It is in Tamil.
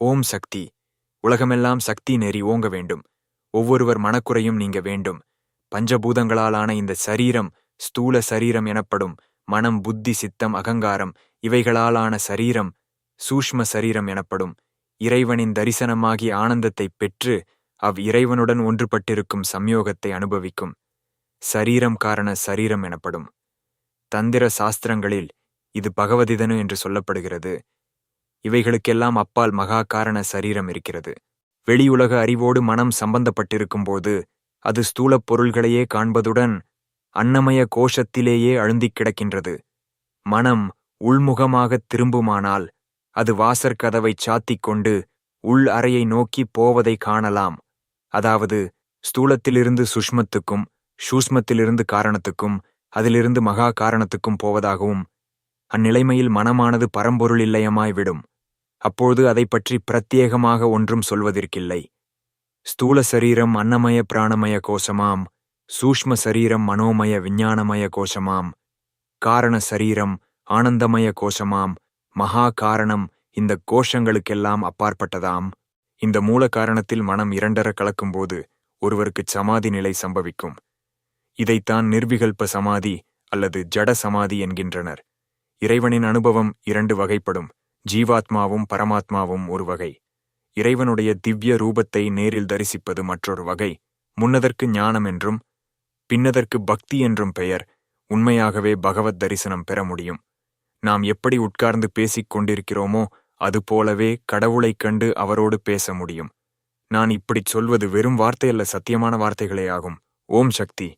ஓம் சக்தி. உலகமெல்லாம் சக்தி நெறி ஓங்க வேண்டும். ஒவ்வொருவர் மனக்குறையும் நீங்க வேண்டும். பஞ்சபூதங்களாலான இந்த சரீரம் ஸ்தூல சரீரம் எனப்படும். மனம், புத்தி, சித்தம், அகங்காரம் இவைகளாலான சரீரம் சூஷ்ம சரீரம் எனப்படும். இறைவனின் தரிசனமாகிய ஆனந்தத்தைப் பெற்று இறைவனுடன் ஒன்றுபட்டிருக்கும் சம்யோகத்தை அனுபவிக்கும் சரீரம் காரண சரீரம் எனப்படும். தந்திர சாஸ்திரங்களில் இது பகவதிதனு என்று சொல்லப்படுகிறது. இவைகளுக்கெல்லாம் அப்பால் மகா காரண சரீரம் இருக்கிறது. வெளியுலக அறிவோடு மனம் சம்பந்தப்பட்டிருக்கும்போது அது ஸ்தூலப் பொருள்களையே காண்பதுடன் அன்னமய கோஷத்திலேயே அழுந்திக் கிடக்கின்றது. மனம் உள்முகமாகத் திரும்புமானால் அது வாசற்கதவைச் சாத்திக் கொண்டு உள் அறையை நோக்கி போவதை காணலாம். அதாவது ஸ்தூலத்திலிருந்து சுஷ்மத்துக்கும், சூஷ்மத்திலிருந்து காரணத்துக்கும், அதிலிருந்து மகா காரணத்துக்கும் போவதாகவும், அந்நிலைமையில் மனமானது பரம்பொருள் இல்லையமாய் விடும். அப்போது அதை பற்றி பிரத்யேகமாக ஒன்றும் சொல்வதற்கில்லை. ஸ்தூல சரீரம் அன்னமய பிராணமய கோஷமாம், சூஷ்ம சரீரம் மனோமய விஞ்ஞானமய கோஷமாம், காரண சரீரம் ஆனந்தமய கோஷமாம். மகா காரணம் இந்த கோஷங்களுக்கெல்லாம் அப்பாற்பட்டதாம். இந்த மூல காரணத்தில் மனம் இரண்டர கலக்கும்போது ஒருவருக்குச் சமாதி நிலை சம்பவிக்கும். இதைத்தான் நிர்விகல்ப சமாதி அல்லது ஜட சமாதி என்கின்றனர். இறைவனின் அனுபவம் இரண்டு வகைப்படும். ஜீவாத்மாவும் பரமாத்மாவும் ஒரு வகை. இறைவனுடைய திவ்ய ரூபத்தை நேரில் தரிசிப்பது மற்றொரு வகை. முன்னதற்கு ஞானம் என்றும் பின்னதற்கு பக்தி என்றும் பெயர். உண்மையாகவே பகவத் தரிசனம் பெற முடியும். நாம் எப்படி உட்கார்ந்து பேசிக் கொண்டிருக்கிறோமோ அதுபோலவே கடவுளைக் கண்டு அவரோடு பேச முடியும். நான் இப்படிச் சொல்வது வெறும் வார்த்தையல்ல, சத்தியமான வார்த்தைகளே ஆகும். ஓம் சக்தி.